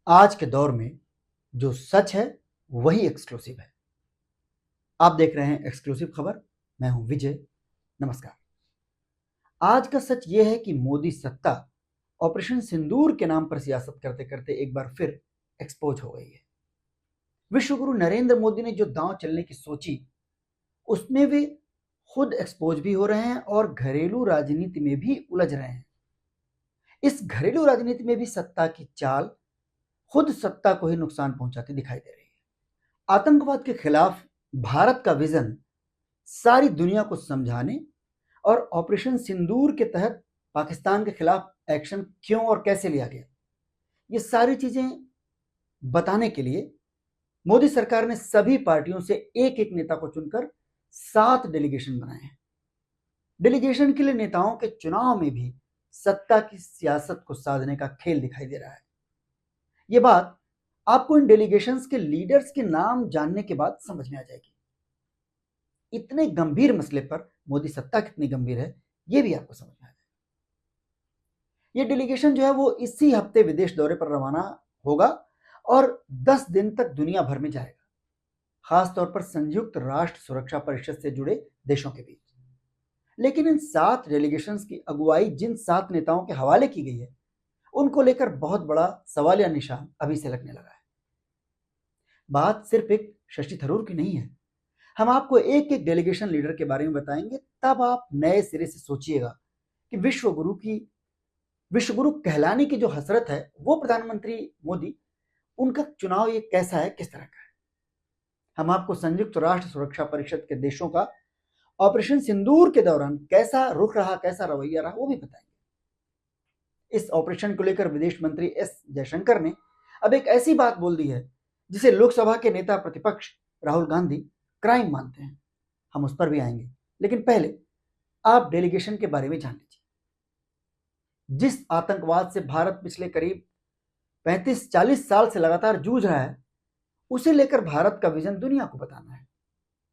आज के दौर में जो सच है वही एक्सक्लूसिव है। आप देख रहे हैं एक्सक्लूसिव खबर। मैं हूं विजय। नमस्कार। आज का सच यह है कि मोदी सत्ता ऑपरेशन सिंदूर के नाम पर सियासत करते करते एक बार फिर एक्सपोज हो गई है। विश्व गुरु नरेंद्र मोदी ने जो दांव चलने की सोची उसमें वे खुद एक्सपोज भी हो रहे हैं और घरेलू राजनीति में भी उलझ रहे हैं। इस घरेलू राजनीति में भी सत्ता की चाल खुद सत्ता को ही नुकसान पहुंचाती दिखाई दे रही है। आतंकवाद के खिलाफ भारत का विजन सारी दुनिया को समझाने और ऑपरेशन सिंदूर के तहत पाकिस्तान के खिलाफ एक्शन क्यों और कैसे लिया गया, ये सारी चीजें बताने के लिए मोदी सरकार ने सभी पार्टियों से एक एक नेता को चुनकर 7 डेलीगेशन बनाए हैं। डेलीगेशन के लिए नेताओं के चुनाव में भी सत्ता की सियासत को साधने का खेल दिखाई दे रहा है। ये बात आपको इन डेलीगेशंस के लीडर्स के नाम जानने के बाद समझ में आ जाएगी। इतने गंभीर मसले पर मोदी सत्ता कितनी गंभीर है ये भी आपको समझ में आ जाएगा। ये डेलीगेशन जो है वो इसी हफ्ते विदेश दौरे पर रवाना होगा और 10 दिन तक दुनिया भर में जाएगा, खासतौर पर संयुक्त राष्ट्र सुरक्षा परिषद से जुड़े देशों के बीच। लेकिन इन 7 डेलीगेशंस की अगुवाई जिन 7 नेताओं के हवाले की गई है उनको लेकर बहुत बड़ा सवालिया निशान अभी से लगने लगा है। बात सिर्फ एक शशि थरूर की नहीं है। हम आपको एक एक डेलीगेशन लीडर के बारे में बताएंगे, तब आप नए सिरे से सोचिएगा कि विश्व गुरु कहलाने की जो हसरत है वो प्रधानमंत्री मोदी, उनका चुनाव ये कैसा है, किस तरह का है। हम आपको संयुक्त राष्ट्र सुरक्षा परिषद के देशों का ऑपरेशन सिंदूर के दौरान कैसा रुख रहा, कैसा रवैया रहा, वो भी बताएंगे। इस ऑपरेशन को लेकर विदेश मंत्री एस जयशंकर ने अब एक ऐसी बात बोल दी है जिसे लोकसभा के नेता प्रतिपक्ष राहुल गांधी क्राइम मानते हैं। हम उस पर भी आएंगे, लेकिन पहले आप डेलीगेशन के बारे में जान लीजिए। जिस आतंकवाद से भारत पिछले करीब 35-40 साल से लगातार जूझ रहा है, उसे लेकर भारत का विजन दुनिया को बताना है,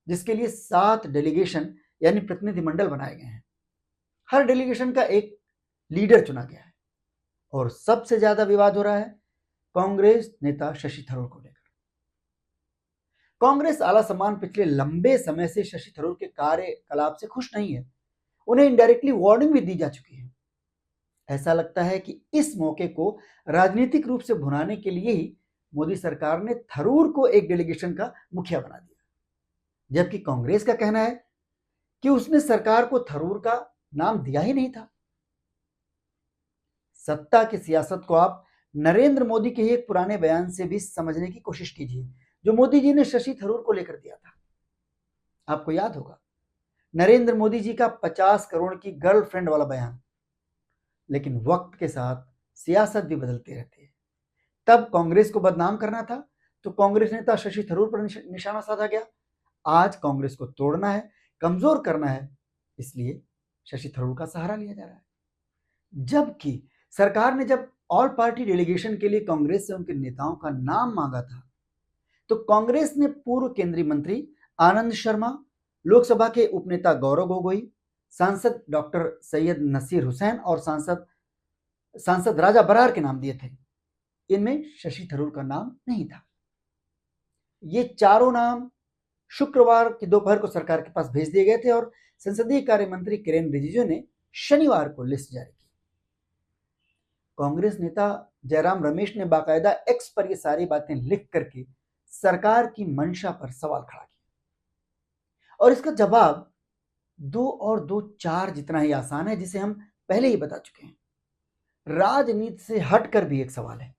जिसके लिए 7 डेलीगेशन यानी प्रतिनिधिमंडल बनाए गए हैं। हर डेलीगेशन का एक लीडर चुना गया है और सबसे ज्यादा विवाद हो रहा है कांग्रेस नेता शशि थरूर को लेकर। कांग्रेस आला सम्मान पिछले लंबे समय से शशि थरूर के कार्यकलाप से खुश नहीं है। उन्हें इनडायरेक्टली वार्निंग भी दी जा चुकी है। ऐसा लगता है कि इस मौके को राजनीतिक रूप से भुनाने के लिए ही मोदी सरकार ने थरूर को एक डेलीगेशन का मुखिया बना दिया, जबकि कांग्रेस का कहना है कि उसने सरकार को थरूर का नाम दिया ही नहीं था। सत्ता की सियासत को आप नरेंद्र मोदी के ही एक पुराने बयान से भी समझने की कोशिश कीजिए, जो मोदी जी ने शशि थरूर को लेकर दिया था। आपको याद होगा नरेंद्र मोदी जी का 50 करोड़ की गर्लफ्रेंड वाला बयान। लेकिन वक्त के साथ सियासत भी बदलती रहती है। तब कांग्रेस को बदनाम करना था तो कांग्रेस नेता शशि थरूर पर निशाना साधा गया। आज कांग्रेस को तोड़ना है, कमजोर करना है, इसलिए शशि थरूर का सहारा लिया जा रहा है। जबकि सरकार ने जब ऑल पार्टी डेलीगेशन के लिए कांग्रेस से उनके नेताओं का नाम मांगा था तो कांग्रेस ने पूर्व केंद्रीय मंत्री आनंद शर्मा, लोकसभा के उपनेता गौरव गोगोई, सांसद डॉक्टर सैयद नसीर हुसैन और सांसद राजा बरार के नाम दिए थे। इनमें शशि थरूर का नाम नहीं था। ये चारों नाम शुक्रवार की दोपहर को सरकार के पास भेज दिए गए थे और संसदीय कार्य मंत्री किरेन रिजिजू ने शनिवार को लिस्ट जारी की। कांग्रेस नेता जयराम रमेश ने बाकायदा एक्स पर ये सारी बातें लिख करके सरकार की मंशा पर सवाल खड़ा किया और इसका जवाब 2 और 2 4 जितना ही आसान है, जिसे हम पहले ही बता चुके हैं। राजनीति से हटकर भी एक सवाल है,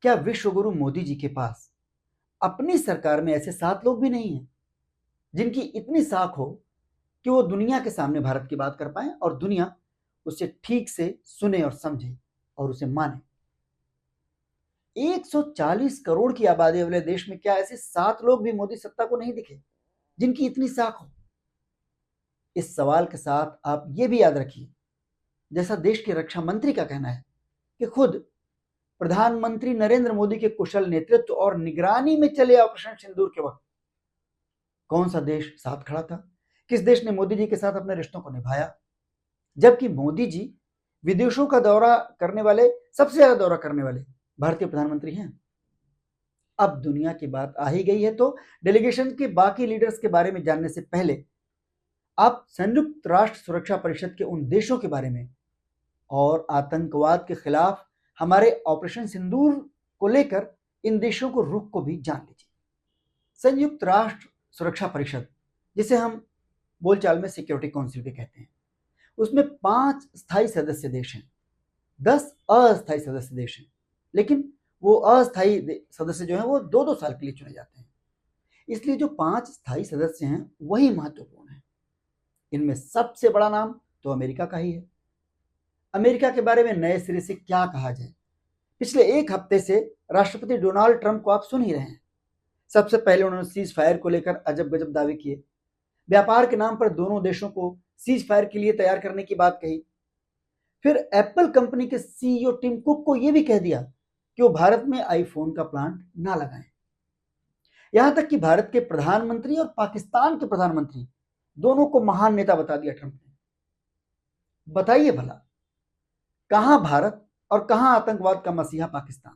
क्या विश्व गुरु मोदी जी के पास अपनी सरकार में ऐसे 7 लोग भी नहीं हैं जिनकी इतनी साख हो कि वो दुनिया के सामने भारत की बात कर पाए और दुनिया उसे ठीक से सुने और समझे और उसे माने। 140 करोड़ की आबादी वाले देश में क्या ऐसे 7 लोग भी मोदी सत्ता को नहीं दिखे जिनकी इतनी साख हो? इस सवाल के साथ आप ये भी याद रखिए, जैसा देश के रक्षा मंत्री का कहना है कि खुद प्रधानमंत्री नरेंद्र मोदी के कुशल नेतृत्व और निगरानी में चले ऑपरेशन सिंदूर के वक्त कौन सा देश साथ खड़ा था, किस देश ने मोदी जी के साथ अपने रिश्तों को निभाया, जबकि मोदी जी विदेशों का दौरा करने वाले, सबसे ज्यादा दौरा करने वाले भारतीय प्रधानमंत्री हैं। अब दुनिया की बात आ ही गई है तो डेलीगेशन के बाकी लीडर्स के बारे में जानने से पहले आप संयुक्त राष्ट्र सुरक्षा परिषद के उन देशों के बारे में और आतंकवाद के खिलाफ हमारे ऑपरेशन सिंदूर को लेकर इन देशों को रुख को भी जान लीजिए। संयुक्त राष्ट्र सुरक्षा परिषद, जिसे हम बोलचाल में सिक्योरिटी काउंसिल भी कहते हैं, उसमें 5 स्थायी सदस्य देश हैं, 10 अस्थायी सदस्य देश हैं, लेकिन वो अस्थायी सदस्य जो हैं वो 2-2 साल के लिए चुने जाते हैं। इसलिए जो 5 स्थायी सदस्य हैं वही महत्वपूर्ण है। इनमें सबसे बड़ा नाम तो अमेरिका का ही है। अमेरिका के बारे में नए सिरे से क्या कहा जाए। पिछले एक हफ्ते से राष्ट्रपति डोनाल्ड ट्रंप को आप सुन ही रहे हैं। सबसे पहले उन्होंने सीज फायर को लेकर अजब गजब दावे किए, व्यापार के नाम पर दोनों देशों को सीज फायर के लिए तैयार करने की बात कही। फिर एप्पल कंपनी के सीईओ टिम कुक को यह भी कह दिया कि वो भारत में आईफोन का प्लांट ना लगाएं। यहां तक कि भारत के प्रधानमंत्री और पाकिस्तान के प्रधानमंत्री दोनों को महान नेता बता दिया ट्रंप ने। बताइए भला, कहां भारत और कहां आतंकवाद का मसीहा पाकिस्तान?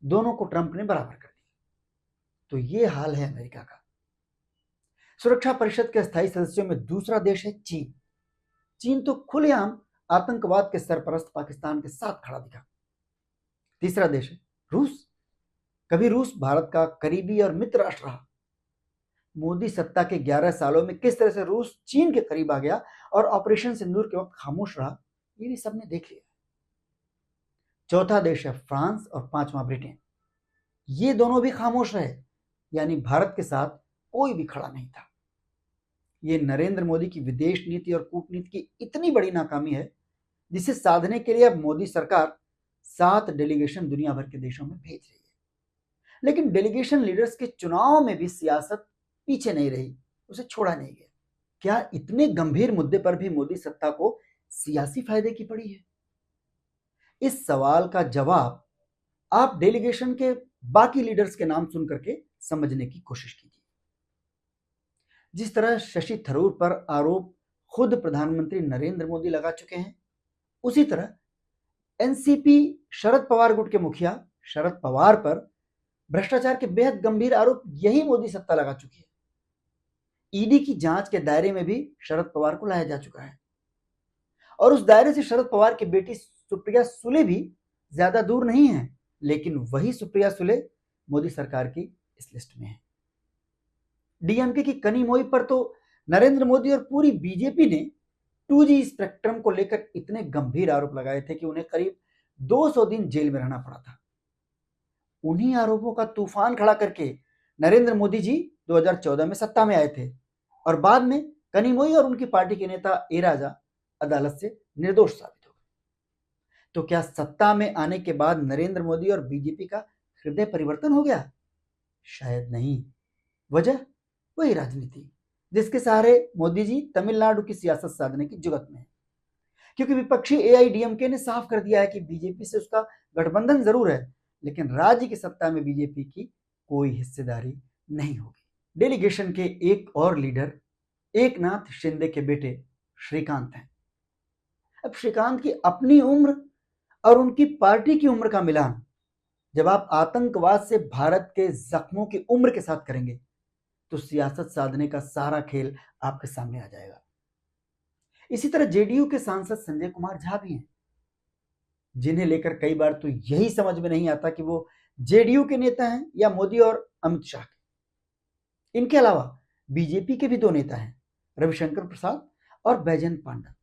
दोनों को ट्रंप ने बराबर कर दिया। तो ये हाल है अमेरिका का। सुरक्षा परिषद के स्थायी सदस्यों में दूसरा देश है चीन। चीन तो खुलेआम आतंकवाद के सरपरस्त पाकिस्तान के साथ खड़ा दिखा। तीसरा देश है रूस। कभी रूस भारत का करीबी और मित्र राष्ट्र रहा। मोदी सत्ता के 11 सालों में किस तरह से रूस चीन के करीब आ गया और ऑपरेशन सिंदूर के वक्त खामोश रहा, ये भी सबने देख लिया। चौथा देश है फ्रांस और 5वां ब्रिटेन। ये दोनों भी खामोश रहे, यानी भारत के साथ कोई भी खड़ा नहीं था। ये नरेंद्र मोदी की विदेश नीति और कूटनीति की इतनी बड़ी नाकामी है जिसे साधने के लिए अब मोदी सरकार 7 डेलीगेशन दुनिया भर के देशों में भेज रही है। लेकिन डेलीगेशन लीडर्स के चुनाव में भी सियासत पीछे नहीं रही, उसे छोड़ा नहीं गया। क्या इतने गंभीर मुद्दे पर भी मोदी सत्ता को सियासी फायदे की पड़ी है? इस सवाल का जवाब आप डेलीगेशन के बाकी लीडर्स के नाम सुन करके समझने की कोशिश कीजिए। जिस तरह शशि थरूर पर आरोप खुद प्रधानमंत्री नरेंद्र मोदी लगा चुके हैं, उसी तरह एनसीपी शरद पवार गुट के मुखिया शरद पवार पर भ्रष्टाचार के बेहद गंभीर आरोप यही मोदी सत्ता लगा चुकी है। ईडी की जांच के दायरे में भी शरद पवार को लाया जा चुका है और उस दायरे से शरद पवार की बेटी सुप्रिया सुले भी ज्यादा दूर नहीं है, लेकिन वही सुप्रिया सुले मोदी सरकार की इस लिस्ट में है। डीएमके की कनी मोई पर तो नरेंद्र मोदी और पूरी बीजेपी ने 2G स्पेक्ट्रम को लेकर इतने गंभीर आरोप लगाए थे कि उन्हें करीब 200 दिन जेल में रहना पड़ा था। उन्हीं आरोपों का तूफान खड़ा करके नरेंद्र मोदी जी 2014 में सत्ता में आए थे और बाद में कनिमोई और उनकी पार्टी के नेता ए राजा अदालत से निर्दोष साबित हो गए। तो क्या सत्ता में आने के बाद नरेंद्र मोदी और बीजेपी का हृदय परिवर्तन हो गया? शायद नहीं। वजह वही राजनीति जिसके सहारे मोदी जी तमिलनाडु की सियासत साधने की जुगत में है। क्योंकि विपक्षी एआईडीएमके ने साफ कर दिया है कि बीजेपी से उसका गठबंधन जरूर है, लेकिन राज्य की सत्ता में बीजेपी की कोई हिस्सेदारी नहीं होगी। डेलीगेशन के एक और लीडर एकनाथ शिंदे के बेटे श्रीकांत हैं। अब श्रीकांत की अपनी उम्र और उनकी पार्टी की उम्र का मिलान जब आप आतंकवाद से भारत के जख्मों की उम्र के साथ करेंगे तो सियासत साधने का सारा खेल आपके सामने आ जाएगा। इसी तरह जेडीयू के सांसद संजय कुमार झा भी हैं, जिन्हें लेकर कई बार तो यही समझ में नहीं आता कि वो जेडीयू के नेता हैं या मोदी और अमित शाह के। इनके अलावा बीजेपी के भी 2 नेता हैं, रविशंकर प्रसाद और बैजयंत पांडा।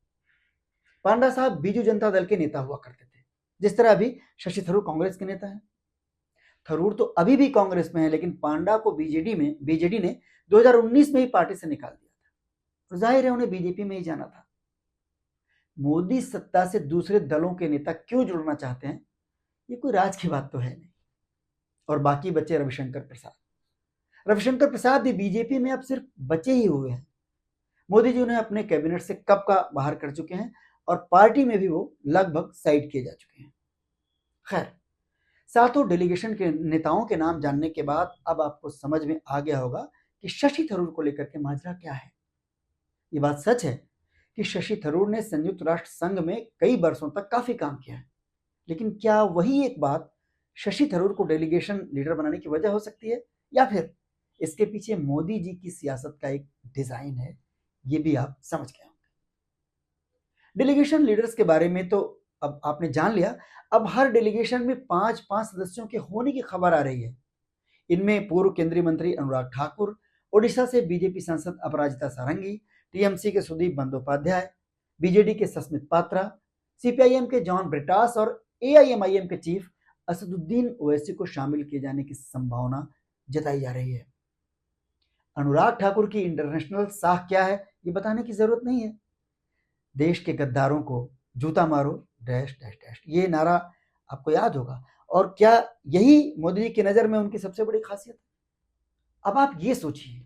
पांडा साहब बीजू जनता दल के नेता हुआ करते थे, जिस तरह अभी शशि थरूर कांग्रेस के नेता हैं। थरूर तो अभी भी कांग्रेस में है, लेकिन पांडा को बीजेडी ने 2019 में ही पार्टी से निकाल दिया था। जाहिर है उन्हें बीजेपी में ही जाना था। मोदी सत्ता से दूसरे दलों के नेता क्यों जुड़ना चाहते हैं, ये कोई राज की बात तो है नहीं। और बाकी बचे रविशंकर प्रसाद। रविशंकर प्रसाद भी बीजेपी में अब सिर्फ बचे ही हुए हैं। मोदी जी उन्हें अपने कैबिनेट से कब का बाहर कर चुके हैं और पार्टी में भी वो लगभग साइड किए जा चुके हैं। खैर, सातों डेलीगेशन के नेताओं के नाम जानने के बाद अब आपको समझ में आ गया होगा कि शशि थरूर को लेकर के माजरा क्या है। ये बात सच है कि शशि थरूर ने संयुक्त राष्ट्र संघ में कई वर्षों तक काफी काम किया है, लेकिन क्या वही एक बात शशि थरूर को डेलीगेशन लीडर बनाने की वजह हो सकती है, या फिर इसके पीछे मोदी जी की सियासत का एक डिजाइन है, ये भी आप समझ गए होंगे। डेलीगेशन लीडर्स के बारे में तो अब आपने जान लिया। अब हर डेलीगेशन में 5-5 सदस्यों के होने की खबर आ रही है। इनमें पूर्व केंद्रीय मंत्री अनुराग ठाकुर, ओडिशा से बीजेपी सांसद अपराजिता सारंगी, टीएमसी के सुदीप बंदोपाध्याय, बीजेडी के सस्मित पात्रा, सीपीआईएम के जॉन ब्रिटास और एआईएमआईएम के चीफ असदुद्दीन ओवैसी को शामिल किए जाने की संभावना जताई जा रही है। अनुराग ठाकुर की इंटरनेशनल साख क्या है ये बताने की जरूरत नहीं है। देश के गद्दारों को जूता मारो डैश डैश डैश, ये नारा आपको याद होगा। और क्या यही मोदी जी की नजर में उनकी सबसे बड़ी खासियत है? अब आप ये सोचिए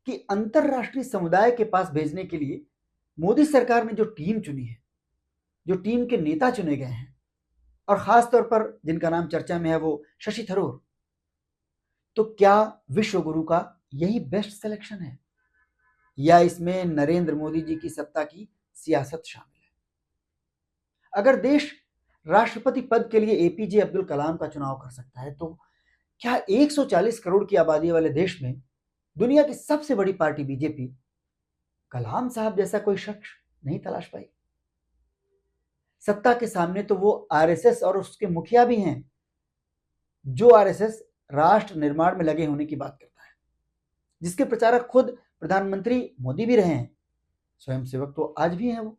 कि अंतरराष्ट्रीय समुदाय के पास भेजने के लिए मोदी सरकार ने जो टीम चुनी है, जो टीम के नेता चुने गए हैं, और खास तौर पर जिनका नाम चर्चा में है वो शशि थरूर, तो क्या विश्व गुरु का यही बेस्ट सिलेक्शन है, या इसमें नरेंद्र मोदी जी की सत्ता की सियासत शामिल है? अगर देश राष्ट्रपति पद के लिए एपीजे अब्दुल कलाम का चुनाव कर सकता है, तो क्या 140 करोड़ की आबादी वाले देश में दुनिया की सबसे बड़ी पार्टी बीजेपी कलाम साहब जैसा कोई शख्स नहीं तलाश पाई? सत्ता के सामने तो वो आरएसएस और उसके मुखिया भी हैं, जो आरएसएस राष्ट्र निर्माण में लगे होने की बात करता है, जिसके प्रचारक खुद प्रधानमंत्री मोदी भी रहे हैं। स्वयंसेवक तो आज भी हैं। वो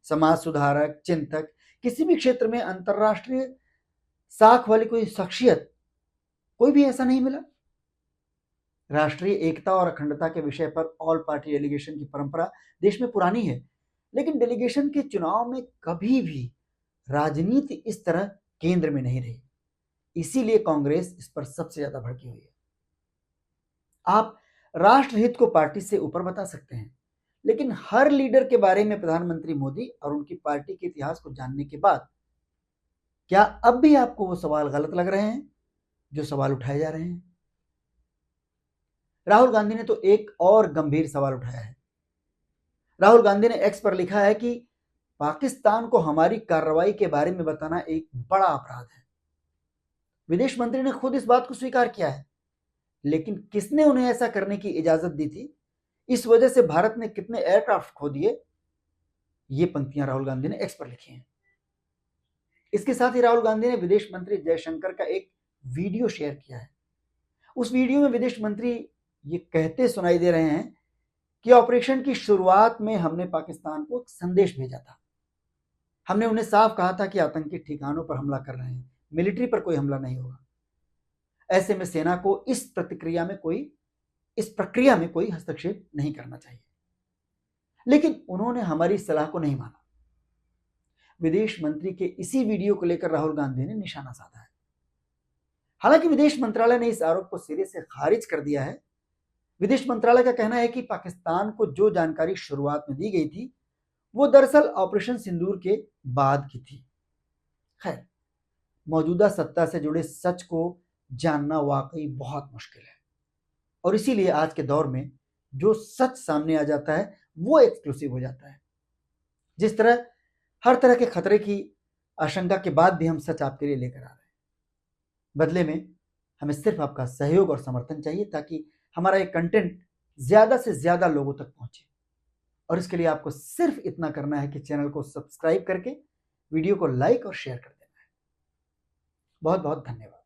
समाज सुधारक, चिंतक, किसी भी क्षेत्र में अंतरराष्ट्रीय साख वाली कोई शख्सियत कोई भी ऐसा नहीं मिला। राष्ट्रीय एकता और अखंडता के विषय पर ऑल पार्टी डेलीगेशन की परंपरा देश में पुरानी है, लेकिन डेलीगेशन के चुनाव में कभी भी राजनीति इस तरह केंद्र में नहीं रही। इसीलिए कांग्रेस इस पर सबसे ज्यादा भड़की हुई है। आप राष्ट्रहित को पार्टी से ऊपर बता सकते हैं, लेकिन हर लीडर के बारे में प्रधानमंत्री मोदी और उनकी पार्टी के इतिहास को जानने के बाद क्या अब भी आपको वो सवाल गलत लग रहे हैं जो सवाल उठाए जा रहे हैं? राहुल गांधी ने तो एक और गंभीर सवाल उठाया है। राहुल गांधी ने एक्स पर लिखा है कि पाकिस्तान को हमारी कार्रवाई के बारे में बताना एक बड़ा अपराध है। विदेश मंत्री ने खुद इस बात को स्वीकार किया है, लेकिन किसने उन्हें ऐसा करने की इजाजत दी थी? इस वजह से भारत ने कितने एयरक्राफ्ट खो दिए? ये पंक्तियां राहुल गांधी ने एक्स पर लिखी हैं। इसके साथ ही राहुल गांधी ने विदेश मंत्री जयशंकर का एक वीडियो शेयर किया है। उस वीडियो में विदेश मंत्री ये कहते सुनाई दे रहे हैं कि ऑपरेशन की शुरुआत में हमने पाकिस्तान को एक संदेश भेजा था। हमने उन्हें साफ कहा था कि आतंकी ठिकानों पर हमला कर रहे हैं, मिलिट्री पर कोई हमला नहीं होगा। ऐसे में सेना को इस प्रक्रिया में कोई हस्तक्षेप नहीं करना चाहिए। लेकिन उन्होंने हमारी सलाह को नहीं माना। विदेश मंत्री के इसी वीडियो को लेकर राहुल गांधी ने निशाना साधा है। हालांकि विदेश मंत्रालय ने इस आरोप को सिरे से खारिज कर दिया है। विदेश मंत्रालय का कहना है कि पाकिस्तान को जो जानकारी शुरुआत में दी गई थी वो दरअसल ऑपरेशन सिंदूर के बाद की थी। खैर, मौजूदा सत्ता से जुड़े सच को जानना वाकई बहुत मुश्किल है, और इसीलिए आज के दौर में जो सच सामने आ जाता है वो एक्सक्लूसिव हो जाता है। जिस तरह हर तरह के खतरे की आशंका के बाद भी हम सच आपके लिए लेकर आ रहे हैं। बदले में हमें सिर्फ आपका सहयोग और समर्थन चाहिए, ताकि हमारा ये कंटेंट ज्यादा से ज्यादा लोगों तक पहुंचे। और इसके लिए आपको सिर्फ इतना करना है कि चैनल को सब्सक्राइब करके वीडियो को लाइक और शेयर कर देना है। बहुत बहुत धन्यवाद।